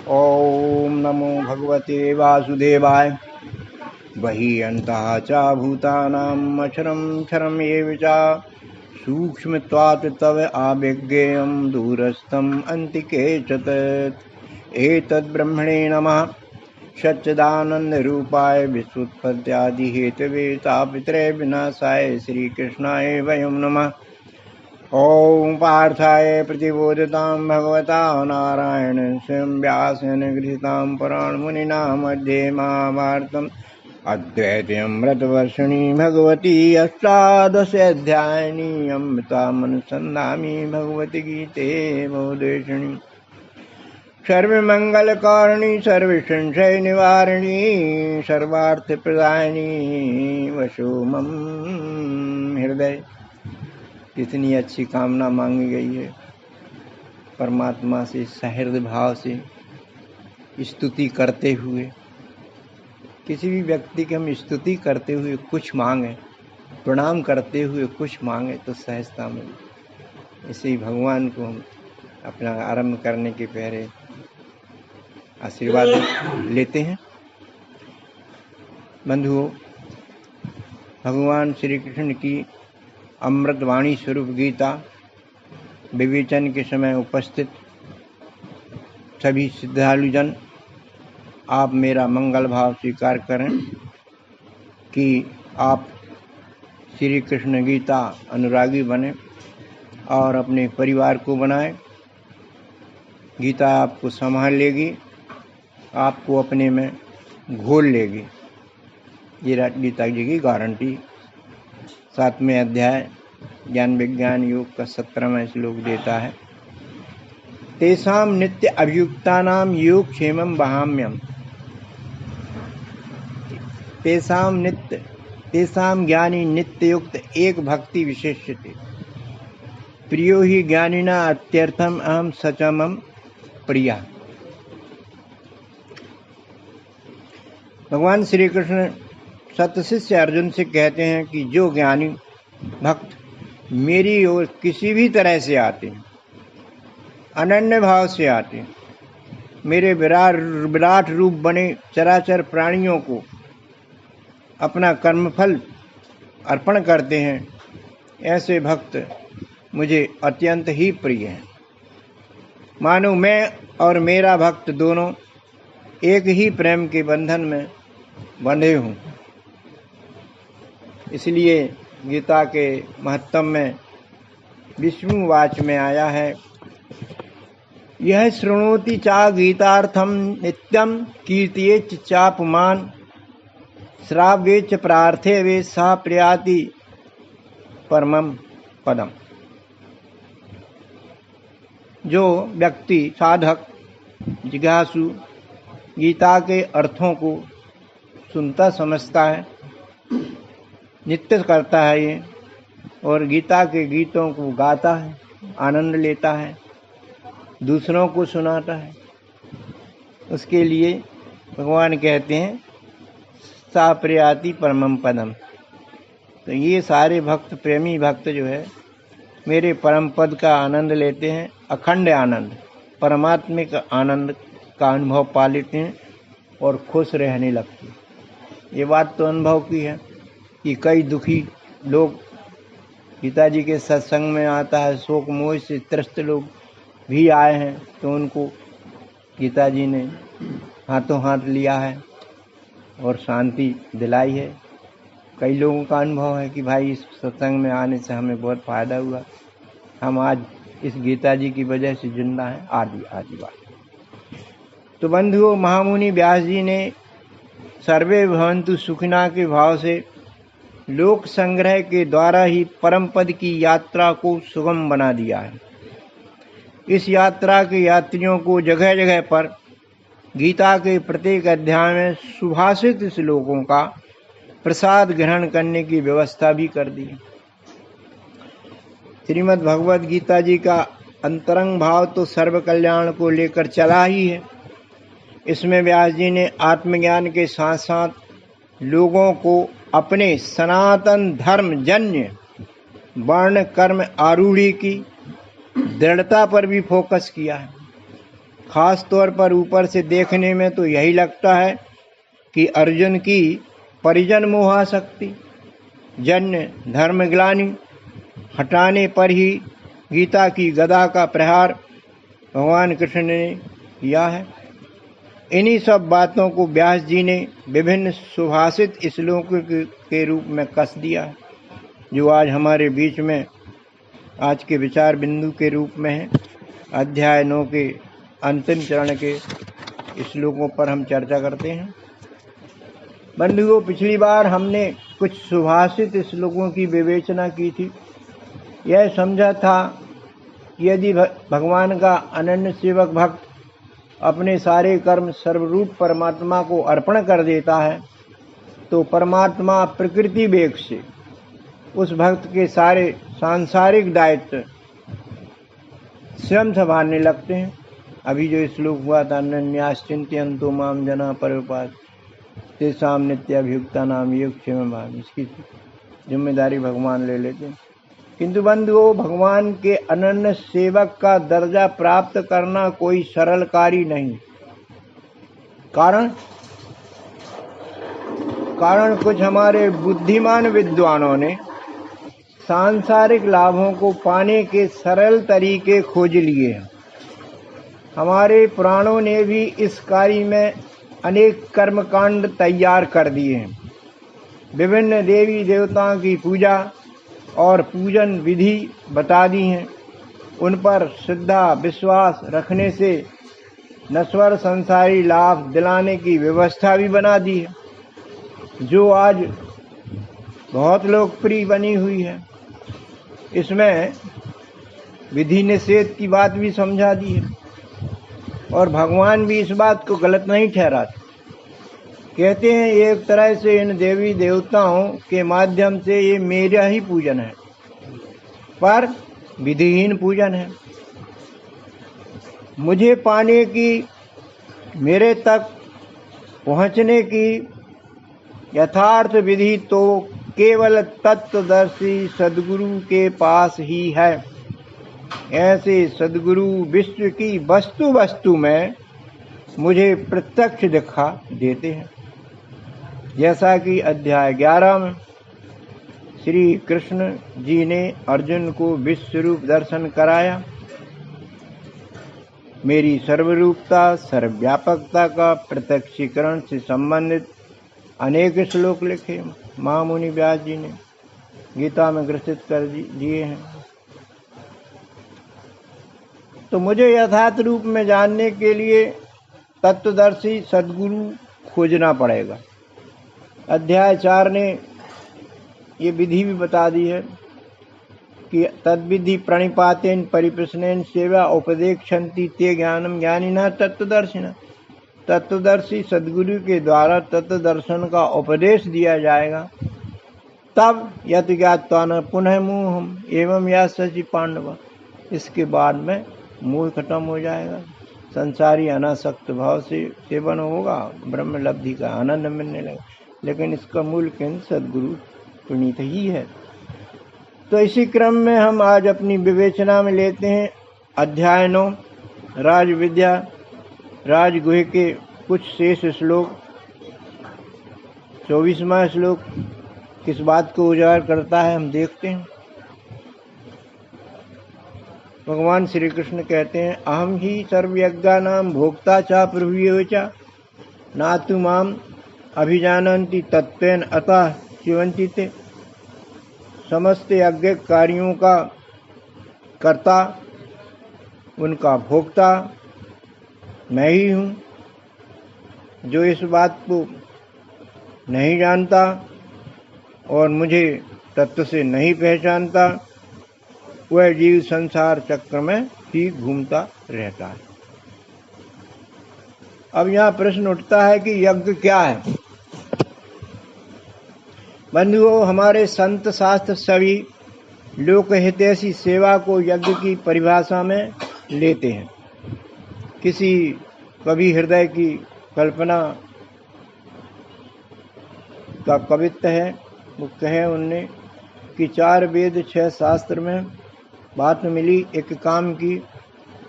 ओम नमो भगवते वासुदेवाय। वही अन्तः च भूतानाम् अक्षरं क्षरम् एव च सूक्ष्मत्वात् तव आविज्ञेयं दूरस्थम् अन्तिके च तत्। एतद्ब्रह्मणे नमः सच्चिदानन्दरूपाय विश्वोत्पत्त्यादिहेतवे तापत्रय विनाशाय श्रीकृष्णाय वयं नमः। ओम पार्थाय प्रतिबोधतां भगवता नारायण स्वयं व्यासेन गृहीतां पुराणमुनिना मध्ये महाभारतम् अद्वैतामृतवर्षिणी भगवती अष्टादशाध्यायिनी अमृतामनुसन्धामि भगवती गीते बहुदेशिणी। सर्वमंगलकारिणी सर्वसंशयनिवारिणी सर्वार्थप्रदायिनी वशो मम हृदय। कितनी अच्छी कामना मांगी गई है। परमात्मा से सहृदय भाव से स्तुति करते हुए, किसी भी व्यक्ति की हम स्तुति करते हुए कुछ मांगे, प्रणाम करते हुए कुछ मांगे तो सहजता मिले। इसे ही भगवान को हम अपना आरंभ करने के पहले आशीर्वाद लेते हैं। बंधुओं, भगवान श्री कृष्ण की अमृतवाणी स्वरूप गीता विवेचन के समय उपस्थित सभी श्रद्धालुजन, आप मेरा मंगल भाव स्वीकार करें कि आप श्री कृष्ण गीता अनुरागी बने और अपने परिवार को बनाएं। गीता आपको संभाल लेगी, आपको अपने में घोल लेगी। ये गीता जी की गारंटी। 7वें अध्याय ज्ञान विज्ञान योग का 17वां श्लोक देता है। तेषां नित्य अभियुक्तानां योगक्षेमं वहाम्यहम्। तेषां ज्ञानी नित्ययुक्त एक भक्ति विशेष्यते। प्रियो हि ज्ञानिना अत्यर्थम अहम सचमम प्रिया। भगवान श्री कृष्ण सतशिष्य अर्जुन से कहते हैं कि जो ज्ञानी भक्त मेरी ओर किसी भी तरह से आते हैं, अनन्य भाव से आते हैं, मेरे विराट रूप बने चराचर प्राणियों को अपना कर्मफल अर्पण करते हैं, ऐसे भक्त मुझे अत्यंत ही प्रिय हैं। मानो मैं और मेरा भक्त दोनों एक ही प्रेम के बंधन में बंधे हूँ। इसलिए गीता के महत्तम में विष्णु वाच में आया है, यह शृणोति चा गीतार्थम नित्यम कीर्तयेच चापुमान श्राव्येच प्रार्थे वे सा प्रयाति परमम पदम। जो व्यक्ति साधक जिज्ञासु गीता के अर्थों को सुनता समझता है, नित्य करता है ये, और गीता के गीतों को गाता है, आनंद लेता है, दूसरों को सुनाता है, उसके लिए भगवान कहते हैं सा प्रयाति परमम पदम। तो ये सारे भक्त, प्रेमी भक्त जो है, मेरे परम पद का आनंद लेते हैं। अखंड आनंद, परमात्मिक आनंद का अनुभव पा लेते हैं और खुश रहने लगते हैं। ये बात तो अनुभव की है कि कई दुखी लोग गीता जी के सत्संग में आता है, शोक मोह से त्रस्त लोग भी आए हैं, तो उनको गीता जी ने हाथों हाथ लिया है और शांति दिलाई है। कई लोगों का अनुभव है कि भाई इस सत्संग में आने से हमें बहुत फायदा हुआ, हम आज इस गीता जी की वजह से जिंदा हैं, आदि आदि बात। तो बंधुओं, महामुनि व्यास जी ने सर्वे भवन्तु सुखिना के भाव से लोक संग्रह के द्वारा ही परम पद की यात्रा को सुगम बना दिया है। इस यात्रा के यात्रियों को जगह जगह पर गीता के प्रत्येक अध्याय में सुभाषित श्लोकों का प्रसाद ग्रहण करने की व्यवस्था भी कर दी। श्रीमद् भगवद गीता जी का अंतरंग भाव तो सर्व कल्याण को लेकर चला ही है। इसमें व्यास जी ने आत्मज्ञान के साथ साथ लोगों को अपने सनातन धर्म जन्य वर्ण कर्म आरूढ़ी की दृढ़ता पर भी फोकस किया है। खास तौर पर ऊपर से देखने में तो यही लगता है कि अर्जुन की परिजन मोहासक्ति, जन्य धर्मग्लानि हटाने पर ही गीता की गदा का प्रहार भगवान कृष्ण ने किया है। इन्हीं सब बातों को व्यास जी ने विभिन्न सुभाषित श्लोकों के रूप में कस दिया है, जो आज हमारे बीच में आज के विचार बिंदु के रूप में है। अध्याय 9 के अंतिम चरण के श्लोकों पर हम चर्चा करते हैं। बंधुओं, पिछली बार हमने कुछ सुभाषित श्लोकों की विवेचना की थी। यह समझा था कि यदि भगवान का अनन्य सेवक भक्त अपने सारे कर्म सर्वरूप परमात्मा को अर्पण कर देता है तो परमात्मा प्रकृति वेग से उस भक्त के सारे सांसारिक दायित्व स्वयं संभालने लगते हैं। अभी जो श्लोक हुआ था, अनन्याश्चिन्तयन्तो माम जना परोपात तेषां नित्याभियुक्ता नाम योगक्षेम भाव, इसकी जिम्मेदारी भगवान ले लेते हैं। किंतु बंधुओं, भगवान के अनन्य सेवक का दर्जा प्राप्त करना कोई सरल कार्य नहीं। कारण कुछ हमारे बुद्धिमान विद्वानों ने सांसारिक लाभों को पाने के सरल तरीके खोज लिए हैं। हमारे पुराणों ने भी इस कार्य में अनेक कर्मकांड तैयार कर दिए हैं। विभिन्न देवी देवताओं की पूजा और पूजन विधि बता दी हैं। उन पर श्रद्धा विश्वास रखने से नश्वर संसारी लाभ दिलाने की व्यवस्था भी बना दी है, जो आज बहुत लोकप्रिय बनी हुई है। इसमें विधि निषेध की बात भी समझा दी है और भगवान भी इस बात को गलत नहीं ठहराते। कहते हैं एक तरह से इन देवी देवताओं के माध्यम से ये मेरा ही पूजन है, पर विधिहीन पूजन है। मुझे पाने की, मेरे तक पहुँचने की यथार्थ विधि तो केवल तत्वदर्शी सद्गुरु के पास ही है। ऐसे सद्गुरु विश्व की वस्तु वस्तु में मुझे प्रत्यक्ष दिखा देते हैं। जैसा कि अध्याय 11 में श्री कृष्ण जी ने अर्जुन को विश्वरूप दर्शन कराया। मेरी सर्वरूपता सर्वव्यापकता का प्रत्यक्षीकरण से संबंधित अनेक श्लोक लिखे महामुनि व्यास जी ने गीता में ग्रसित कर दिए हैं। तो मुझे यथार्थ रूप में जानने के लिए तत्वदर्शी सद्गुरु खोजना पड़ेगा। अध्याय 4 ने ये विधि भी बता दी है कि तद्विधि प्रणिपातेन परिप्रश्नेन सेवा उपदेक्षन्ति ते ज्ञानम ज्ञानिनः तत्वदर्शिनः। तत्वदर्शी सद्गुरु के द्वारा तत्व दर्शन का उपदेश दिया जाएगा, तब यत ज्ञात्वा न पुनः मोहम एवं या सचि पांडव। इसके बाद में मोह खत्म हो जाएगा, संसारी अनासक्त भाव से सेवन होगा, ब्रह्म लब्धि का आनंद मिलने लगेगा। लेकिन इसका मूल केंद्र सद्गुरु पुनीत ही है। तो इसी क्रम में हम आज अपनी विवेचना में लेते हैं अध्याय 9 राजविद्या राजगुह के कुछ शेष श्लोक। 24वां श्लोक किस बात को उजागर करता है हम देखते हैं। भगवान श्री कृष्ण कहते हैं, अहम ही सर्वयज्ञानां भोक्ता च प्रभुयो च नातु माम अभिजानन्ति तत्वेन अतः चिवन्ति ते। समस्त यज्ञ कार्यों का कर्ता, उनका भोक्ता मैं ही हूँ। जो इस बात को नहीं जानता और मुझे तत्व से नहीं पहचानता, वह जीव संसार चक्र में ही घूमता रहता है। अब यहाँ प्रश्न उठता है कि यज्ञ क्या है। बंधुओं, हमारे संत शास्त्र सभी लोकहितैषी सेवा को यज्ञ की परिभाषा में लेते हैं। किसी कवि हृदय की कल्पना का कवित्व है, वो कहे उनने कि 4 वेद 6 शास्त्र में बात मिली एक काम की,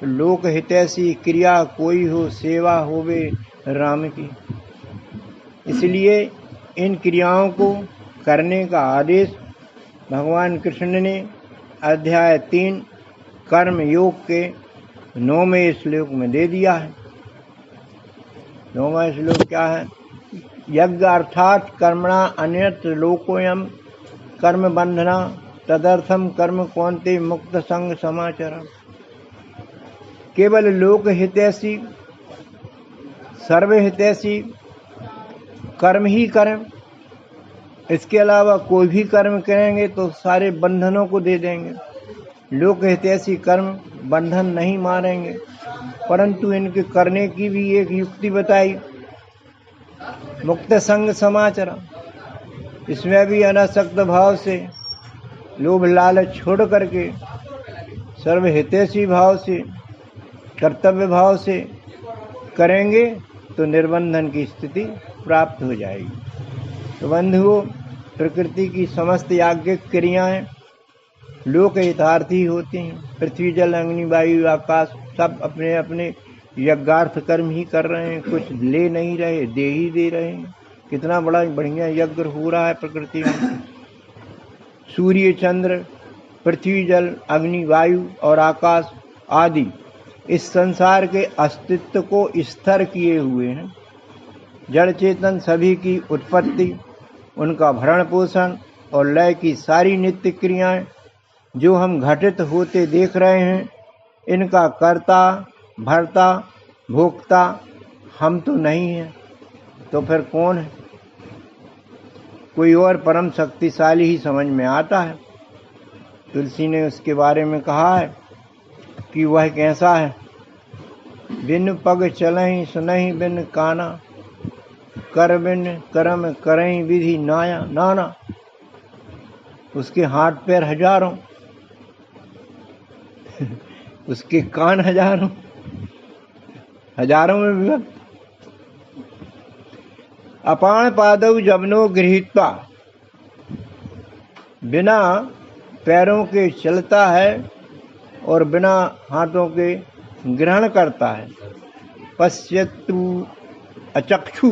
लोक हितैषी क्रिया कोई हो, सेवा होवे राम की। इसलिए इन क्रियाओं को करने का आदेश भगवान कृष्ण ने अध्याय 3 कर्म योग के 9वें श्लोक में दे दिया है। 9वां श्लोक क्या है? यज्ञ अर्थात कर्मणा अन्यत्र लोकोयम कर्म बंधना तदर्थम कर्म कौन्ते मुक्त संग समाचरम। केवल लोक हितैषी सर्वहितैषी कर्म ही करें, इसके अलावा कोई भी कर्म करेंगे तो सारे बंधनों को दे देंगे। लोक हितैषी कर्म बंधन नहीं मारेंगे, परंतु इनके करने की भी एक युक्ति बताई, मुक्त संग समाचरण। इसमें भी अनासक्त भाव से, लोभ लालच छोड़ करके सर्वहितैषी भाव से, कर्तव्य भाव से करेंगे तो निर्बंधन की स्थिति प्राप्त हो जाएगी। तो बंधुओं, प्रकृति की समस्त याज्ञिक क्रियाएं लोक हितार्थी होती हैं। पृथ्वी जल अग्नि वायु आकाश सब अपने अपने यज्ञार्थ कर्म ही कर रहे हैं, कुछ ले नहीं रहे, दे ही दे रहे हैं। कितना बड़ा बढ़िया यज्ञ हो रहा है प्रकृति में। सूर्य चंद्र पृथ्वी जल अग्नि वायु और आकाश आदि इस संसार के अस्तित्व को स्थिर किए हुए हैं। जड़ चेतन सभी की उत्पत्ति, उनका भरण पोषण और लय की सारी नित्य क्रियाएं जो हम घटित होते देख रहे हैं, इनका कर्ता भर्ता भोक्ता हम तो नहीं हैं, तो फिर कौन है? कोई और परम शक्तिशाली ही समझ में आता है। तुलसी ने उसके बारे में कहा है कि वह कैसा है? बिन पग चलहि सुनहि बिन काना, कर बिन कर्म करहि विधि नाया नाना। उसके हाथ पैर हजारों, उसके कान हजारों, हजारों में विभक्त। अपान पादौ जबनो गृहीत्वा, बिना पैरों के चलता है और बिना हाथों के ग्रहण करता है। पश्यतु अचक्षु,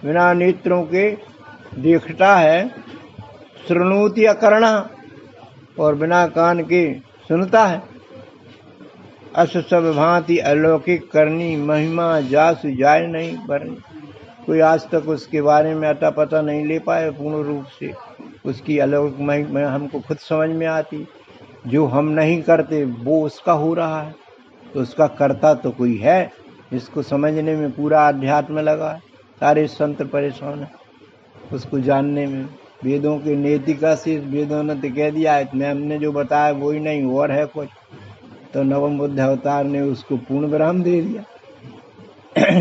बिना नेत्रों के देखता है। शृणोति अकर्णा, और बिना कान के सुनता है। अस सब भांति अलौकिक करनी, महिमा जासु जाय नहीं बरनी। कोई आज तक उसके बारे में अता पता नहीं ले पाए पूर्ण रूप से। उसकी अलौकिक महिमा हमको खुद समझ में आती। जो हम नहीं करते वो उसका हो रहा है, तो उसका करता तो कोई है। इसको समझने में पूरा अध्यात्म लगा है। सारे संत परेशान है उसको जानने में। वेदों के नैतिका से वेदों ने तो कह दिया है, मैं हमने जो बताया वो ही नहीं और है कुछ। तो नवम बुद्ध अवतार ने उसको पूर्ण विराम दे दिया।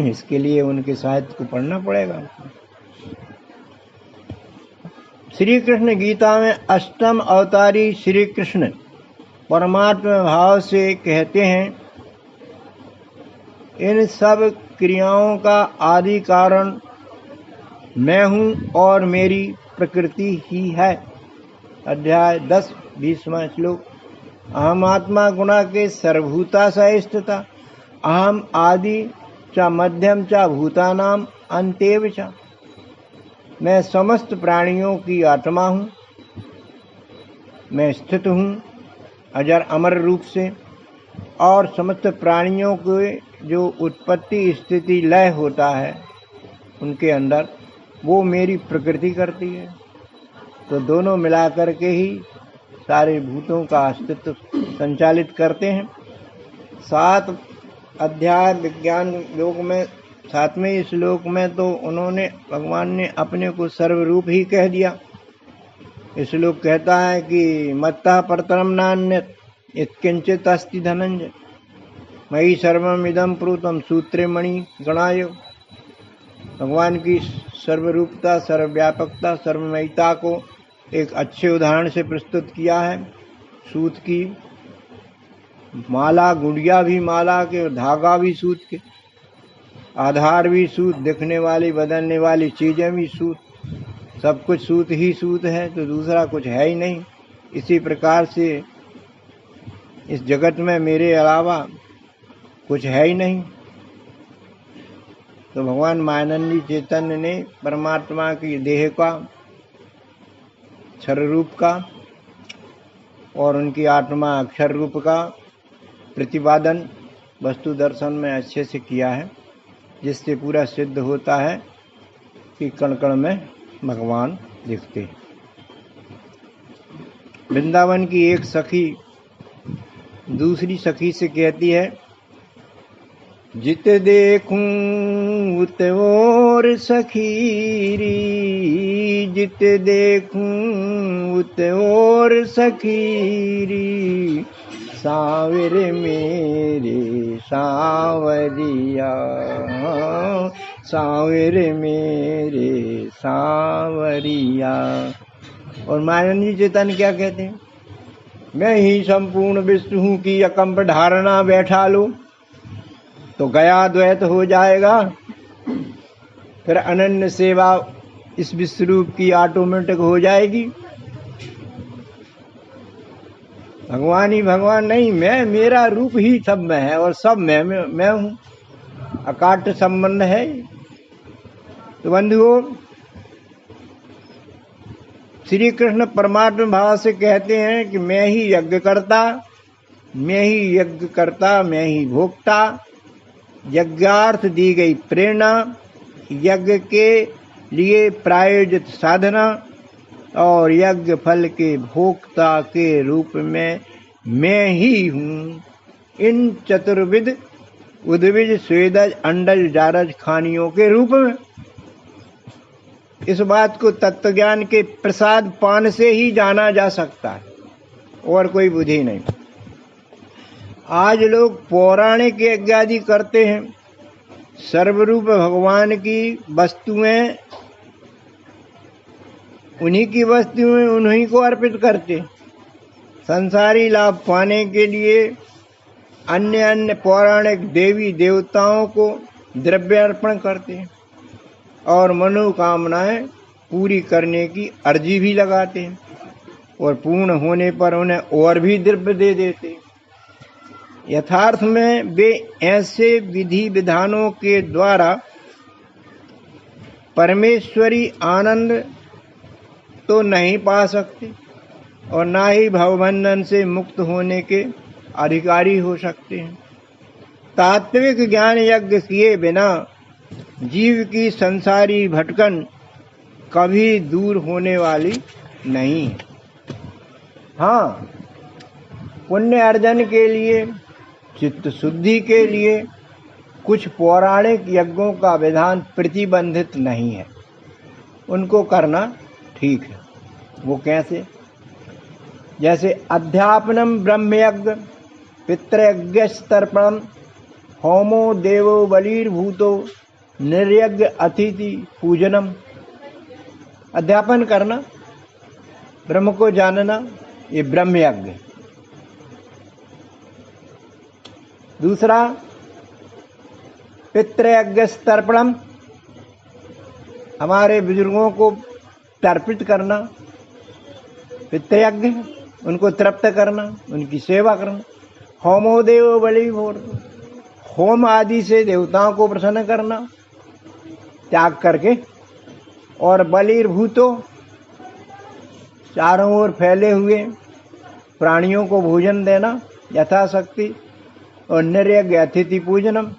इसके लिए उनके साहित्य को पढ़ना पड़ेगा। श्री कृष्ण गीता में अष्टम अवतारी श्री कृष्ण परमात्मा भाव से कहते हैं, इन सब क्रियाओं का आदि कारण मैं हूँ और मेरी प्रकृति ही है। अध्याय 10 20वां श्लोक। अहम आत्मा गुणा के सर्वभूता सहिष्ठुता, अहम आदि च मध्यम च भूतानाम अंतेव च। मैं समस्त प्राणियों की आत्मा हूँ, मैं स्थित हूँ अजर अमर रूप से, और समस्त प्राणियों के जो उत्पत्ति स्थिति लय होता है उनके अंदर, वो मेरी प्रकृति करती है। तो दोनों मिलाकर के ही सारे भूतों का अस्तित्व संचालित करते हैं। 7 अध्याय विज्ञान योग में 7वें श्लोक में तो उन्होंने भगवान ने अपने को सर्वरूप ही कह दिया। श्लोक कहता है कि मत्तः परतरम नान्यत् यत्किंचित् अस्ति धनंजय, मयि सर्वम इदं प्रोतम सूत्रे मणि गणाय। भगवान की सर्वरूपता, सर्वव्यापकता, सर्वमयता को एक अच्छे उदाहरण से प्रस्तुत किया है। सूत की माला, गुड़िया भी माला के, धागा भी सूत के, आधार भी सूत, दिखने वाली बदलने वाली चीजें भी सूत, सब कुछ सूत ही सूत है, तो दूसरा कुछ है ही नहीं। इसी प्रकार से इस जगत में मेरे अलावा कुछ है ही नहीं। तो भगवान मायानंदी चैतन्य ने परमात्मा की देह का, क्षर रूप का और उनकी आत्मा अक्षर रूप का प्रतिपादन वस्तु दर्शन में अच्छे से किया है, जिससे पूरा सिद्ध होता है कि कण कण में भगवान दिखते हैं। वृंदावन की एक सखी दूसरी सखी से कहती है, जित देखूं उत और सखीरी, जित देखूं उत और सखीरी, सावर मेरे सावरिया, सावर मेरे सावरिया। और मायानंदी चेतन क्या कहते हैं, मैं ही संपूर्ण विष्णु हूँ की अकंप धारणा बैठा लो तो गया द्वैत हो जाएगा। फिर अनन्य सेवा इस विश्वरूप की ऑटोमेटिक हो जाएगी। भगवान ही भगवान नहीं, मैं, मेरा रूप ही सब में है और सब मैं हूँ, अकाट्य संबंध है। तो बंधुओं, श्री कृष्ण परमात्मा भाव से कहते हैं कि मैं ही यज्ञ करता, मैं ही यज्ञ करता, मैं ही भोक्ता। यज्ञार्थ दी गई प्रेरणा, यज्ञ के लिए प्रायोजित साधना और यज्ञ फल के भोक्ता के रूप में मैं ही हूँ। इन चतुर्विध उद्भिज स्वेदज अंडज जारज खानियों के रूप में। इस बात को तत्वज्ञान के प्रसाद पान से ही जाना जा सकता है, और कोई बुद्धि नहीं। आज लोग पौराणिक यज्ञ आदि करते हैं, सर्वरूप भगवान की वस्तुएं, उन्हीं की वस्तुएं उन्हीं को अर्पित करते। संसारी लाभ पाने के लिए अन्य अन्य पौराणिक देवी देवताओं को द्रव्यार्पण करते हैं और मनोकामनाएं पूरी करने की अर्जी भी लगाते हैं, और पूर्ण होने पर उन्हें और भी द्रव्य दे देते हैं। यथार्थ में वे ऐसे विधि विधानों के द्वारा परमेश्वरी आनंद तो नहीं पा सकते और ना ही भवबंधन से मुक्त होने के अधिकारी हो सकते हैं। तात्विक ज्ञान यज्ञ किए बिना जीव की संसारी भटकन कभी दूर होने वाली नहीं है। हाँ, पुण्य अर्जन के लिए, चित्त शुद्धि के लिए कुछ पौराणिक यज्ञों का विधान प्रतिबंधित नहीं है, उनको करना ठीक है। वो कैसे? जैसे अध्यापनम ब्रह्मयज्ञ, पितृयज्ञस्तर्पणम, होमो देवो बलिर्भूतो, निर्यज्ञ अतिथि पूजनम। अध्यापन करना, ब्रह्म को जानना, ये ब्रह्मयज्ञ। दूसरा पितृयज्ञस्तर्पणम, हमारे बुजुर्गों को तर्पित करना, पितृयज्ञ, उनको तृप्त करना, उनकी सेवा करना। होमो देवो बलिर्भूतो, होम आदि से देवताओं को प्रसन्न करना त्याग करके, और बलिर्भूतो, चारों ओर फैले हुए प्राणियों को भोजन देना यथाशक्ति, और निर्यज्ञ अतिथि पूजनम,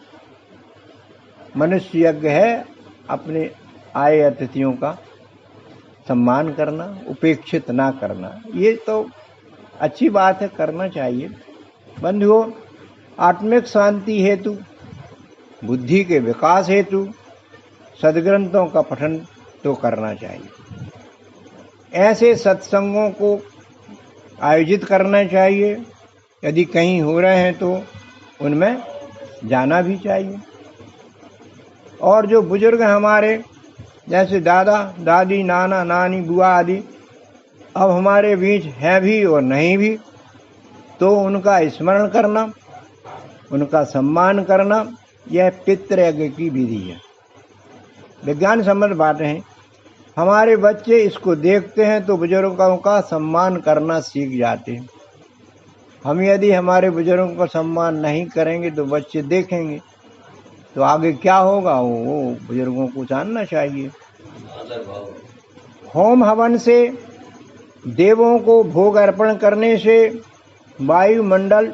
मनुष्य यज्ञ है अपने आए अतिथियों का सम्मान करना, उपेक्षित ना करना। ये तो अच्छी बात है, करना चाहिए। बंधुओं, आत्मिक शांति हेतु, बुद्धि के विकास हेतु सद्ग्रंथों का पठन तो करना चाहिए। ऐसे सत्संगों को आयोजित करना चाहिए, यदि कहीं हो रहे हैं तो उनमें जाना भी चाहिए। और जो बुजुर्ग हमारे, जैसे दादा दादी, नाना नानी, बुआ आदि अब हमारे बीच हैं भी और नहीं भी, तो उनका स्मरण करना, उनका सम्मान करना, यह पितृयज्ञ की विधि है। विज्ञान सम्मत बातें हैं। हमारे बच्चे इसको देखते हैं तो बुजुर्गों का सम्मान करना सीख जाते हैं। हम यदि हमारे बुजुर्गों का सम्मान नहीं करेंगे तो बच्चे देखेंगे, तो आगे क्या होगा वो बुजुर्गों को जानना चाहिए। होम हवन से, देवों को भोग अर्पण करने से वायुमंडल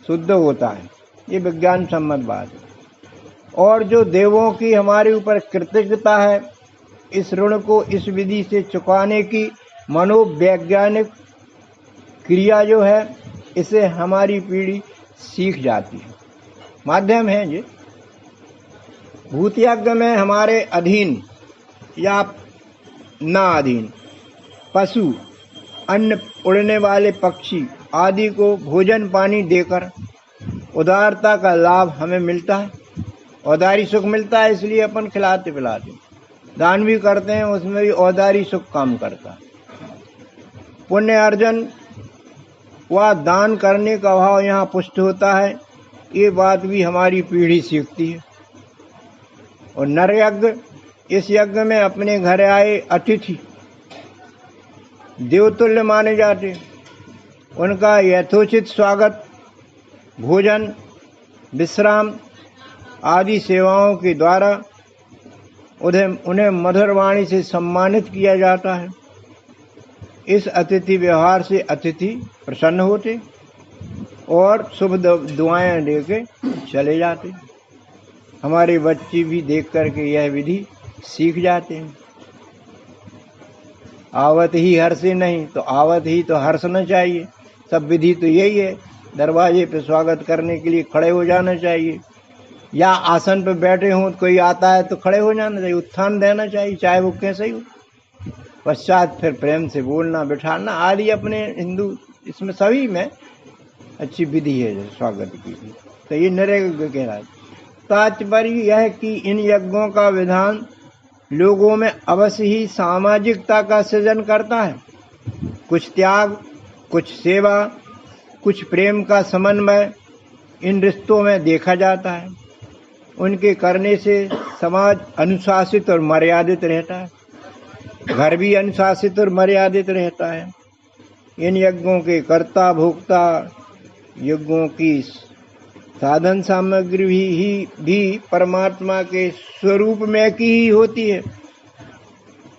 शुद्ध होता है, ये विज्ञान सम्मत बात है। और जो देवों की हमारे ऊपर कृतज्ञता है, इस ऋण को इस विधि से चुकाने की मनोवैज्ञानिक क्रिया जो है, इसे हमारी पीढ़ी सीख जाती है। माध्यम है ये। भूत यज्ञ में हमारे अधीन या ना अधीन पशु, अन्य उड़ने वाले पक्षी आदि को भोजन पानी देकर उदारता का लाभ हमें मिलता है, औदारी सुख मिलता है, इसलिए अपन खिलाते पिलाते। दान भी करते हैं, उसमें भी औदारी सुख काम करता है। पुण्य अर्जन व दान करने का भाव यहाँ पुष्ट होता है, ये बात भी हमारी पीढ़ी सीखती है। और नर यज्ञ, इस यज्ञ में अपने घर आए अतिथि देवतुल्य माने जाते, उनका यथोचित स्वागत, भोजन, विश्राम आदि सेवाओं के द्वारा उन्हें मधुर वाणी से सम्मानित किया जाता है। इस अतिथि व्यवहार से अतिथि प्रसन्न होते और शुभ दुआएं देके चले जाते। हमारे बच्चे भी देख करके यह विधि सीख जाते हैं। आवत ही हर्ष नहीं तो आवत ही तो हर्ष न चाहिए। सब विधि तो यही है, दरवाजे पे स्वागत करने के लिए खड़े हो जाना चाहिए, या आसन पे बैठे हों कोई आता है तो खड़े हो जाना चाहिए, उत्थान देना चाहिए, चाहे वो कैसे ही हो। पश्चात फिर प्रेम से बोलना, बिठाना आदि अपने हिंदू इसमें सभी में अच्छी विधि है स्वागत की। तो ये नरेगा कह रहा है। तात्पर्य यह कि इन यज्ञों का विधान लोगों में अवश्य ही सामाजिकता का सृजन करता है। कुछ त्याग, कुछ सेवा, कुछ प्रेम का समन्वय इन रिश्तों में देखा जाता है। उनके करने से समाज अनुशासित और मर्यादित रहता है, घर भी अनुशासित और मर्यादित रहता है। इन यज्ञों के कर्ता भोक्ता, यज्ञों की साधन सामग्री भी परमात्मा के स्वरूप में की ही होती है,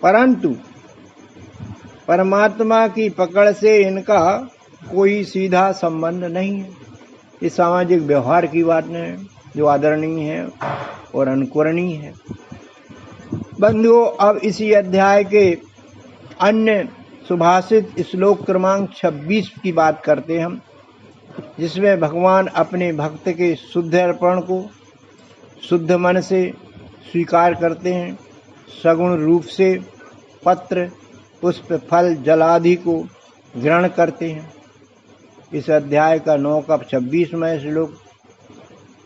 परंतु परमात्मा की पकड़ से इनका कोई सीधा संबंध नहीं है। ये सामाजिक व्यवहार की बात है जो आदरणीय है और अनुकरणीय है। बंधुओं, अब इसी अध्याय के अन्य सुभाषित श्लोक क्रमांक 26 की बात करते हैं हम, जिसमें भगवान अपने भक्त के शुद्ध अर्पण को शुद्ध मन से स्वीकार करते हैं, सगुण रूप से पत्र, पुष्प, फल, जल आदि को ग्रहण करते हैं। इस अध्याय का 9 का 26वां श्लोक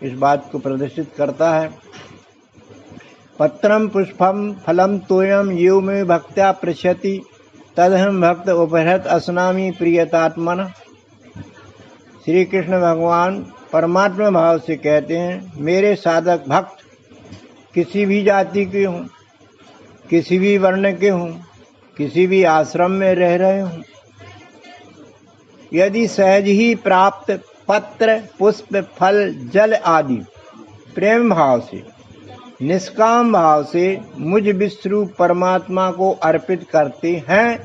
इस बात को प्रदर्शित करता है। पत्रम पुष्पम फलम तोयम यो में भक्त्या पृच्छति तदहम भक्त उपहृत अस्नामी प्रियतात्मन। श्री कृष्ण भगवान परमात्मा भाव से कहते हैं, मेरे साधक भक्त किसी भी जाति के हों, किसी भी वर्ण के हों, किसी भी आश्रम में रह रहे हों, यदि सहज ही प्राप्त पत्र, पुष्प, फल, जल आदि प्रेम भाव से, निष्काम भाव से मुझ विश्वरूप परमात्मा को अर्पित करते हैं,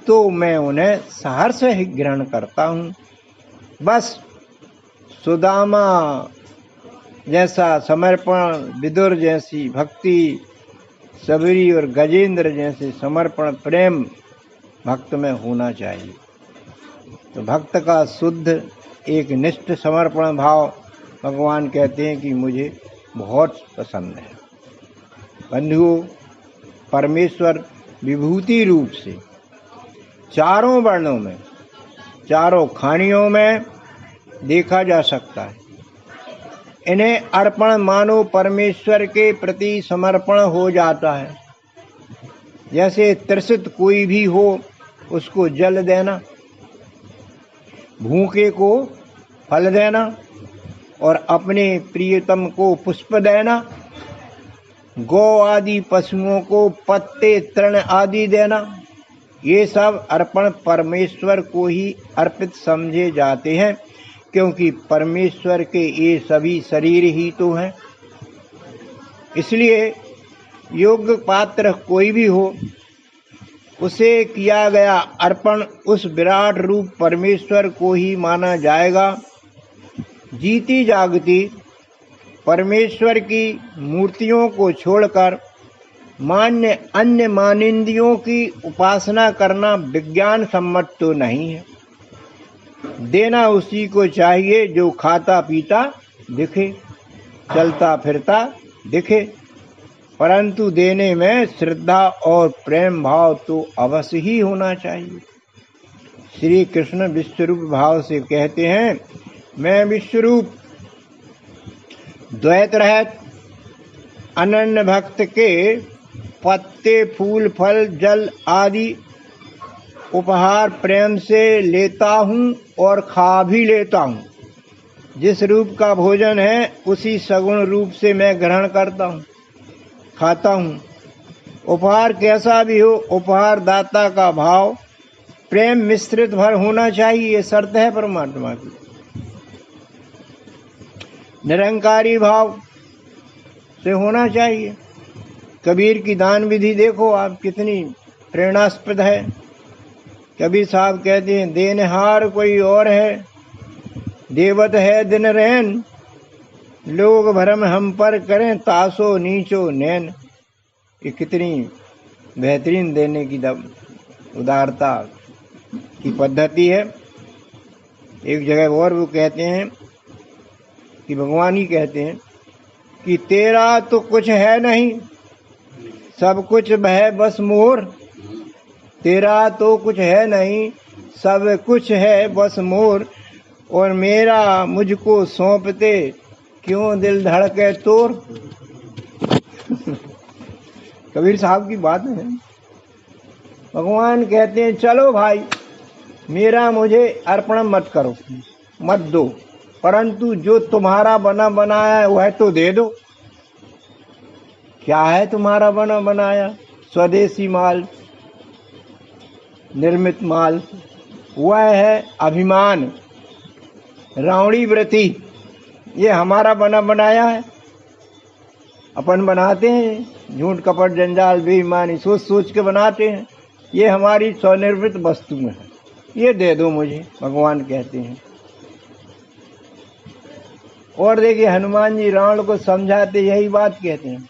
तो मैं उन्हें सहर्ष ही ग्रहण करता हूँ। बस सुदामा जैसा समर्पण, विदुर जैसी भक्ति, सबरी और गजेंद्र जैसे समर्पण प्रेम भक्त में होना चाहिए। तो भक्त का शुद्ध एक निष्ठ समर्पण भाव भगवान कहते हैं कि मुझे बहुत पसंद है। बंधुओं, परमेश्वर विभूति रूप से चारों वर्णों में, चारों खानियों में देखा जा सकता है। इन्हें अर्पण मानो परमेश्वर के प्रति समर्पण हो जाता है। जैसे तृषित कोई भी हो उसको जल देना, भूखे को फल देना और अपने प्रियतम को पुष्प देना, गौ आदि पशुओं को पत्ते तृण आदि देना, ये सब अर्पण परमेश्वर को ही अर्पित समझे जाते हैं, क्योंकि परमेश्वर के ये सभी शरीर ही तो हैं। इसलिए योग्य पात्र कोई भी हो, उसे किया गया अर्पण उस विराट रूप परमेश्वर को ही माना जाएगा। जीती जागती परमेश्वर की मूर्तियों को छोड़कर मान्य अन्य मानिंदियों की उपासना करना विज्ञान सम्मत तो नहीं है। देना उसी को चाहिए जो खाता पीता दिखे, चलता फिरता दिखे, परंतु देने में श्रद्धा और प्रेम भाव तो अवश्य ही होना चाहिए। श्री कृष्ण विश्वरूप भाव से कहते हैं, मैं विश्वरूप द्वैत रहित अनन्य भक्त के पत्ते फूल फल जल आदि उपहार प्रेम से लेता हूँ और खा भी लेता हूँ। जिस रूप का भोजन है उसी सगुण रूप से मैं ग्रहण करता हूँ, खाता हूँ। उपहार कैसा भी हो, उपहार दाता का भाव प्रेम मिश्रित भर होना चाहिए, ये शर्त है परमात्मा की। निरंकारी भाव से होना चाहिए। कबीर की दान विधि देखो आप, कितनी प्रेरणास्पद है। कबीर साहब कहते हैं, देनहार कोई और है, देवत है दिन रैन, लोग भरम हम पर करें, तासो नीचो नैन। ये कितनी बेहतरीन देने की उदारता की पद्धति है। एक जगह और वो कहते हैं कि भगवान ही कहते हैं कि तेरा तो कुछ है नहीं, सब कुछ है बस मोर। तेरा तो कुछ है नहीं, सब कुछ है बस मोर, और मेरा मुझको सौंपते क्यों दिल धड़के तोर। कबीर साहब की बात है। भगवान कहते हैं, चलो भाई मेरा मुझे अर्पण मत करो, मत दो, परंतु जो तुम्हारा बना बनाया है वह तो दे दो। क्या है तुम्हारा बना बनाया? स्वदेशी माल, निर्मित माल, वह है अभिमान, रावणी वृत्ति। ये हमारा बना बनाया है, अपन बनाते हैं, झूठ कपट जंजाल बेईमानी सोच सोच के बनाते हैं। ये हमारी स्वनिर्मित वस्तु में है, ये दे दो मुझे, भगवान कहते हैं। और देखिए हनुमान जी रावण को समझाते यही बात कहते हैं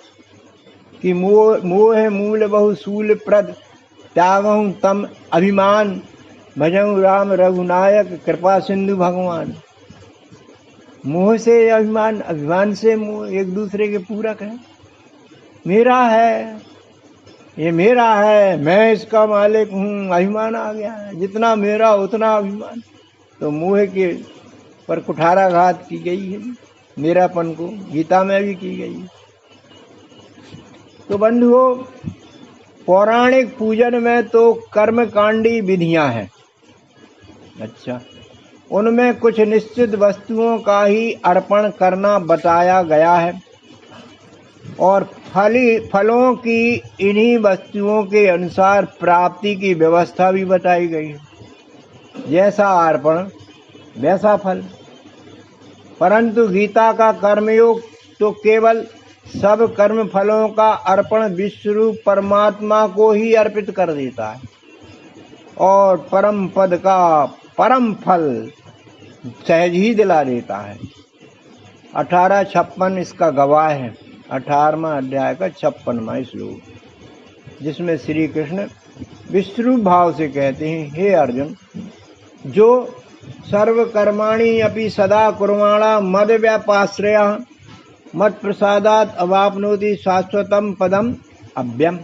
कि मोह मूल बहु सूल प्रद, त्यागहूं तम अभिमान, भजहूं राम रघुनायक, कृपा सिंधु भगवान। मोह से अभिमान, अभिमान से मोह, एक दूसरे के पूरक है। मेरा है, ये मेरा है, मैं इसका मालिक हूँ, अभिमान आ गया है। जितना मेरा उतना अभिमान। तो मोह के पर कुठाराघात की गई है, मेरापन को गीता में भी की गई है। तो बंधुओं, पौराणिक पूजन में तो कर्मकांडी विधियां हैं। अच्छा, उनमें कुछ निश्चित वस्तुओं का ही अर्पण करना बताया गया है, और फलों की इन्हीं वस्तुओं के अनुसार प्राप्ति की व्यवस्था भी बताई गई है। जैसा अर्पण वैसा फल। परंतु गीता का कर्मयोग तो केवल सब कर्म फलों का अर्पण विश्वरूप परमात्मा को ही अर्पित कर देता है, और परम पद का परम फल सहज ही दिला देता है। 1856 इसका गवाह है। 18वां अध्याय का 56वां श्लोक, जिसमें श्री कृष्ण विश्वरूप भाव से कहते हैं, हे अर्जुन, जो सर्व कर्माणि अपि सदा कुर्वाणा मद व्यापाश्रया मत प्रसादात अवाप्नोति शाश्वतम पदम अव्यम।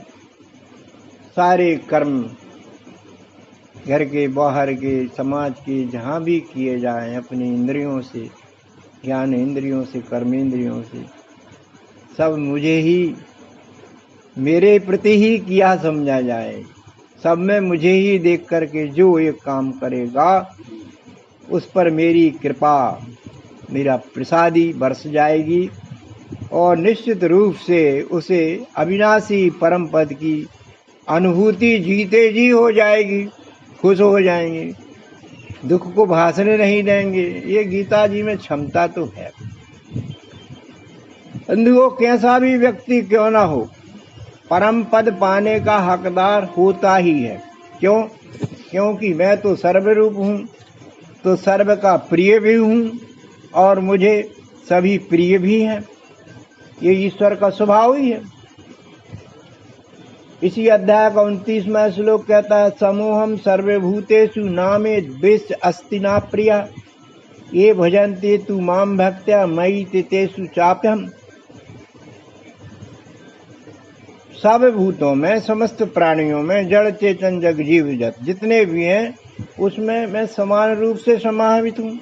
सारे कर्म घर के, बाहर के, समाज के, जहाँ भी किए जाएं, अपनी इंद्रियों से, ज्ञान इंद्रियों से, कर्मेंद्रियों से, सब मुझे ही, मेरे प्रति ही किया समझा जाए। सब में मुझे ही देख करके जो एक काम करेगा उस पर मेरी कृपा, मेरा प्रसादी बरस जाएगी, और निश्चित रूप से उसे अविनाशी परम पद की अनुभूति जीते जी हो जाएगी, खुश हो जाएंगे, दुख को भासने नहीं देंगे। ये गीता जी में क्षमता तो है। बंधुओं, कैसा भी व्यक्ति क्यों ना हो, परम पद पाने का हकदार होता ही है। क्यों? क्योंकि मैं तो सर्वरूप हूँ, तो सर्व का प्रिय भी हूँ और मुझे सभी प्रिय भी हैं। ये ईश्वर का स्वभाव ही है। इसी अध्याय का 29वां श्लोक कहता है, समूहम सर्वभूतेषु नामे द्वेष अस्ति न प्रिया, ये भजन्ते तु माम भक्त्या मयि तेषु चाप्यहम्। सब भूतों में, समस्त प्राणियों में, जड़ चेतन जग जीव जत जितने भी हैं, उसमें मैं समान रूप से समाहित हूँ।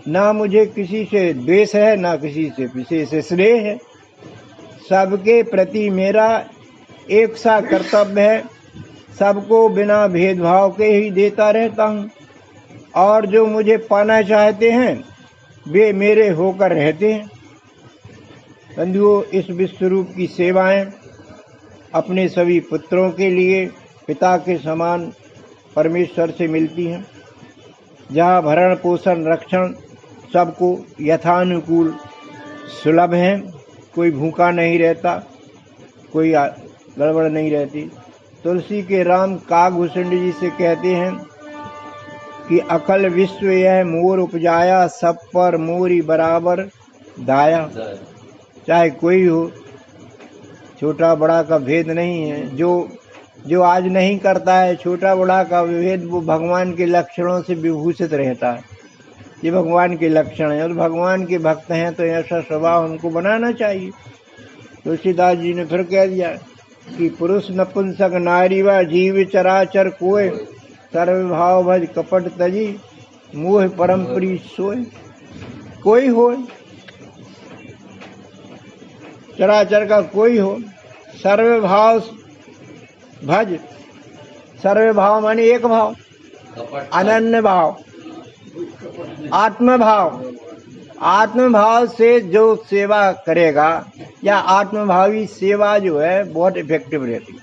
ना मुझे किसी से द्वेष है, ना किसी से विशेष स्नेह है। सबके प्रति मेरा एक सा कर्तव्य है, सबको बिना भेदभाव के ही देता रहता हूँ, और जो मुझे पाना चाहते हैं वे मेरे होकर रहते हैं। बंधुओं, इस विश्वरूप की सेवाएं अपने सभी पुत्रों के लिए पिता के समान परमेश्वर से मिलती हैं, जहाँ भरण पोषण रक्षण सबको यथानुकूल सुलभ है। कोई भूखा नहीं रहता, कोई गड़बड़ नहीं रहती। तुलसी के राम कागभूषण जी से कहते हैं कि अकल विश्व यह मोर उपजाया, सब पर मोरी बराबर दाया। चाहे कोई हो, छोटा बड़ा का भेद नहीं है। जो आज नहीं करता है छोटा बड़ा का भेद, वो भगवान के लक्षणों से विभूषित रहता है। ये भगवान के लक्षण है, और भगवान के भक्त हैं तो ऐसा स्वभाव हमको बनाना चाहिए। तुलसीदास जी ने फिर कह दिया कि पुरुष नपुंसक नारी व जीव चराचर कोय, सर्वभाव भज कपट तजी, मोह परम प्रीत सोय। कोई हो, चराचर का कोई हो, सर्वभाव भज, सर्वभाव माने एक भाव, अनन्य भाव, आत्मभाव। आत्मभाव से जो सेवा करेगा, या आत्मभावी सेवा जो है बहुत इफेक्टिव रहती है।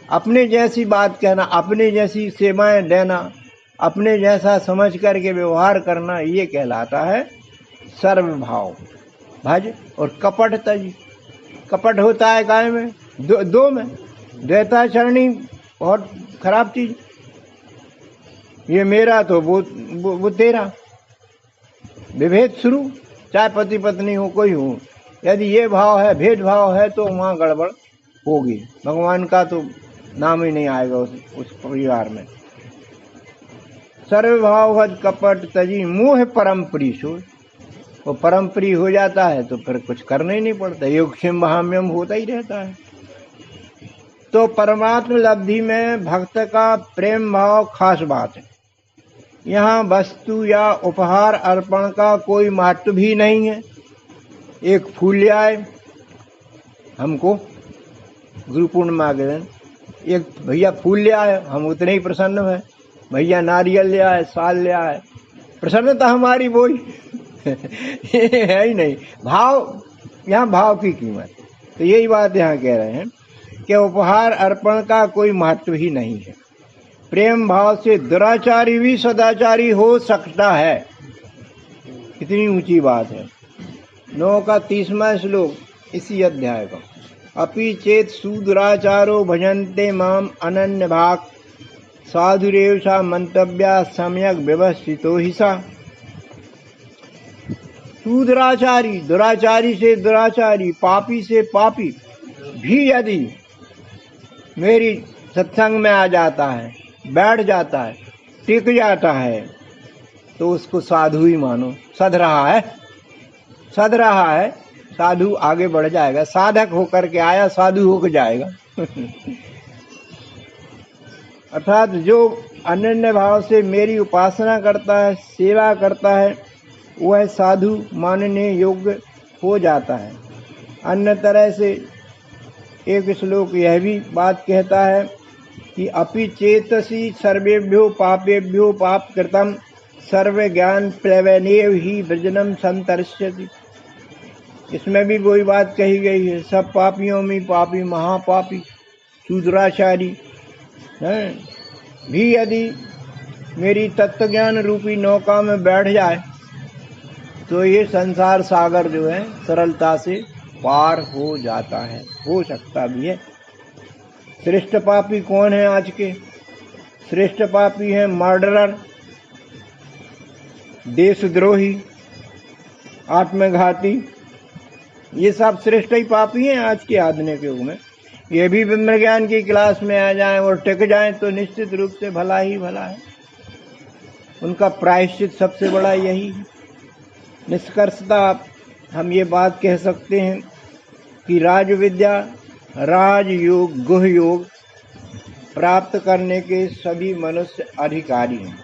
अपने जैसी बात कहना, अपने जैसी सेवाएं देना, अपने जैसा समझ करके व्यवहार करना, ये कहलाता है सर्वभाव भज। और कपट तज, कपट होता है काय में? दो में। द्वैताचरणी बहुत खराब चीज। ये मेरा तो वो तेरा, विभेद शुरू। चाहे पति पत्नी हो, कोई हो, यदि ये भाव है, भेदभाव है, तो वहाँ गड़बड़ होगी। भगवान का तो नाम ही नहीं आएगा उस परिवार में। सर्वभाव भज कपट तजी, मोह परम प्रिय सोय। वो परम प्रिय हो जाता है तो फिर कुछ करना ही नहीं पड़ता, योगक्षेम भाम्यम होता ही रहता है। तो परमात्म लब्धि में भक्त का प्रेम भाव खास बात है। यहाँ वस्तु या उपहार अर्पण का कोई महत्व भी नहीं है। एक फूल ले आए हमको गुरु पूर्णिमा के दिन, एक भैया फूल ले आए, हम उतने ही प्रसन्न हैं। भैया नारियल ले आए, साल ले आए, प्रसन्नता हमारी वही है ही नहीं। भाव, यहाँ भाव की कीमत। तो यही बात यहाँ कह रहे हैं कि उपहार अर्पण का कोई महत्व ही नहीं है। प्रेम भाव से दुराचारी भी सदाचारी हो सकता है। कितनी ऊंची बात है। 9 का 30वां श्लोक इसी अध्याय का। अपि चेत सुदुराचारो भजन्ते माम अनन्य भाग, साधुरेव सा मंतव्या सम्यक व्यवस्थितो ही सा। सुदुराचारी, दुराचारी से दुराचारी, पापी से पापी भी यदि मेरी सत्संग में आ जाता है, बैठ जाता है, टिक जाता है, तो उसको साधु ही मानो। सध रहा है, सध रहा है, साधु आगे बढ़ जाएगा। साधक होकर के आया, साधु होकर जाएगा। अर्थात जो अनन्य भाव से मेरी उपासना करता है, सेवा करता है, वह साधु मानने योग्य हो जाता है। अन्य तरह से एक श्लोक यह भी बात कहता है कि अपि चेतसी सर्वेभ्यो पापेभ्यो पाप कृतम, सर्व ज्ञान प्लवनेव ही वृजनम संतरिष्यति। इसमें भी वही बात कही गई है। सब पापियों में पापी महापापी शूद्राचारी भी यदि मेरी तत्व ज्ञान रूपी नौका में बैठ जाए तो ये संसार सागर जो है सरलता से पार हो जाता है, हो सकता भी है। श्रेष्ठ पापी कौन है आज के? श्रेष्ठ पापी है मर्डरर, देशद्रोही, आत्मघाती, ये सब श्रेष्ठ ही पापी हैं आज के आधुनिक युग में। ये भी ब्रह्म ज्ञान की क्लास में आ जाएं और टिक जाएं तो निश्चित रूप से भला ही भला है। उनका प्रायश्चित सबसे बड़ा यही है। निष्कर्षतः हम ये बात कह सकते हैं कि राज विद्या, राजयोग, गुह योग प्राप्त करने के सभी मनुष्य अधिकारी हैं।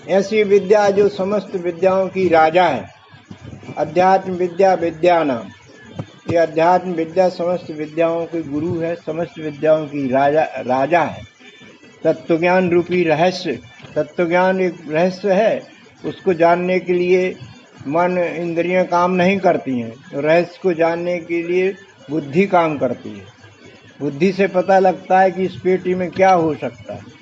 ऐसी विद्या जो समस्त विद्याओं की राजा है। अध्यात्म विद्या विद्या नाम, ये अध्यात्म विद्या समस्त विद्याओं के गुरु है, समस्त विद्याओं की राजा है। तत्वज्ञान रूपी रहस्य, तत्वज्ञान एक रहस्य है, उसको जानने के लिए मन इंद्रियां काम नहीं करती हैं, तो रहस्य को जानने के लिए बुद्धि काम करती है। बुद्धि से पता लगता है कि इस पेटी में क्या हो सकता है।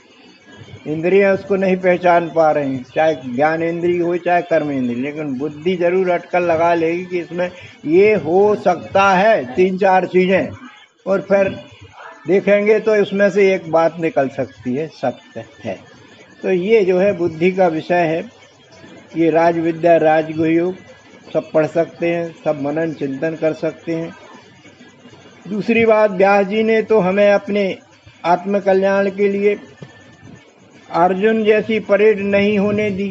इंद्रियां उसको नहीं पहचान पा रही, चाहे ज्ञान इंद्रिय हो चाहे कर्म इंद्रिय, लेकिन बुद्धि जरूर अटकल लगा लेगी कि इसमें ये हो सकता है 3-4 चीजें, और फिर देखेंगे तो इसमें से एक बात निकल सकती है, सत्य है। तो ये जो है बुद्धि का विषय है। ये राज विद्या, राजगुह योग सब पढ़ सकते हैं, सब मनन चिंतन कर सकते हैं। दूसरी बात, व्यास जी ने तो हमें अपने आत्मकल्याण के लिए अर्जुन जैसी परेड नहीं होने दी,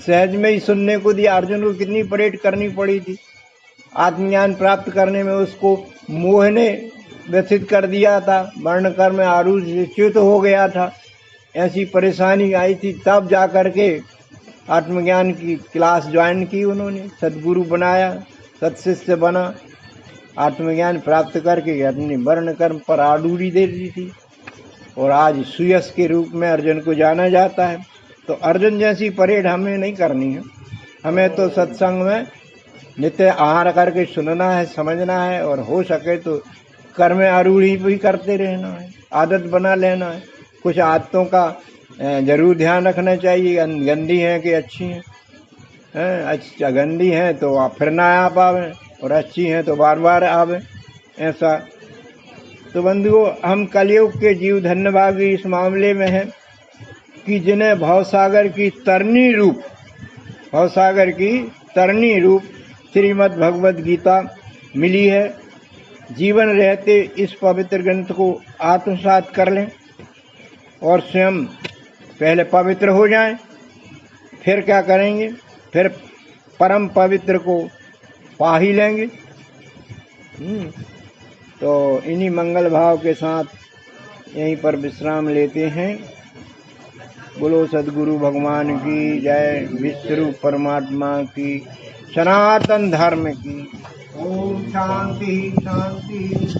सहज में ही सुनने को दिया। अर्जुन को कितनी परेड करनी पड़ी थी, आत्मज्ञान प्राप्त करने में उसको मोह ने व्यथित कर दिया था, वर्ण कर्म आरूढ़ च्युत हो गया था, ऐसी परेशानी आई थी, तब जा करके आत्मज्ञान की क्लास ज्वाइन की उन्होंने, सद्गुरु बनाया, सत्शिष्य बना, आत्मज्ञान प्राप्त करके अपनी वर्ण कर्म पर आडूरी दे दी थी, और आज सुयश के रूप में अर्जुन को जाना जाता है। तो अर्जुन जैसी परेड हमें नहीं करनी है, हमें तो सत्संग में नित्य आहार करके सुनना है, समझना है, और हो सके तो कर्म आरूढ़ी भी करते रहना है, आदत बना लेना है। कुछ आदतों का जरूर ध्यान रखना चाहिए, गंदी हैं कि अच्छी हैं, अच्छा गंदी हैं तो आप फिर ना आ पावे, और अच्छी हैं तो बार बार आवे, ऐसा। तो बंधुओं, हम कलयुग के जीव धन्यभागी इस मामले में हैं कि जिन्हें भवसागर की तरनी रूप, भवसागर की तरनी रूप श्रीमद् भगवद गीता मिली है। जीवन रहते इस पवित्र ग्रंथ को आत्मसात कर लें और स्वयं पहले पवित्र हो जाएं, फिर क्या करेंगे, फिर परम पवित्र को पा ही लेंगे। तो इन्हीं मंगल भाव के साथ यहीं पर विश्राम लेते हैं। बोलो सद्गुरु भगवान की जय, विश्व परमात्मा की, सनातन धर्म की। ओम शांति शांति।